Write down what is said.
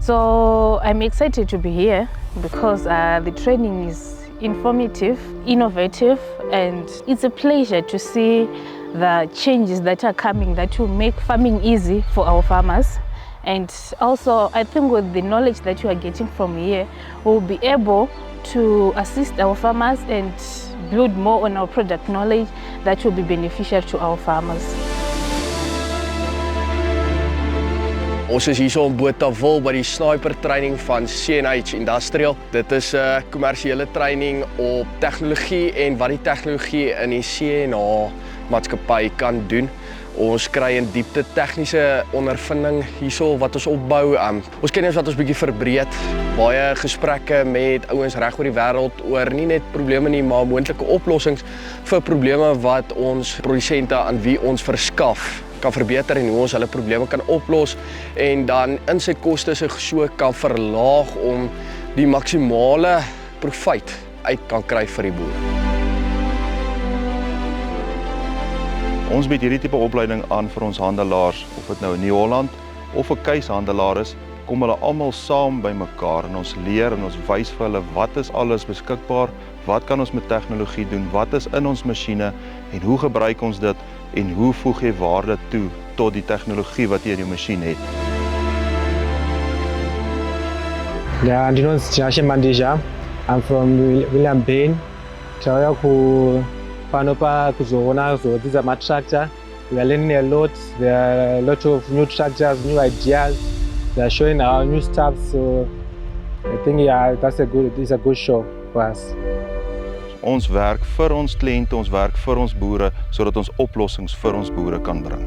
So I'm excited to be here because the training is informative, innovative, and it's a pleasure to see the changes that are coming that will make farming easy for our farmers. And also, I think with the knowledge that you are getting from here, we'll be able to assist our farmers and build more on our product knowledge that will be beneficial to our farmers. Ons is hier in Botawil by die sniper training van CNH Industrial. Dit is 'n kommersiële training op tegnologie en wat die tegnologie in die CNH maatskappy kan doen. Ons kry in diepte tegniese ondervinding hierso wat ons opbou. Ons kennis wat ons bietjie verbreed. Baie gesprekke met ouens reg oor die wêreld oor nie net probleme nie, maar moontlike oplossings vir probleme wat ons produsente aan wie ons verskaf kan verbeter en hoe ons hulle probleme kan oplos en dan insetkostes so kan verlaag om die maksimale profit uit kan kry vir die boer. Ons bied hierdie tipe opleiding aan vir ons handelaars, of dit nou in Nieu-Holland of 'n keishandelaar is, kom hulle almal saam by mekaar en ons leer en ons wys vir hulle wat is alles beskikbaar, wat kan ons met tegnologie doen, wat is in ons masjiene en hoe gebruik ons dit en hoe voeg jy waarde toe tot die tegnologie wat jy in jou masjien het. Ja, ndinonzi Mandija. I'm from William Bain. Tauya ku pano pa kuzoona kuzodziza ma-tractor. We are learning a lot. There are a lot of new tractors, new ideas. They are showing our new stuff. So I think it's a good show for us. Ons werk vir ons kliënte, ons werk vir ons boere sodat ons oplossings vir ons boere kan bring.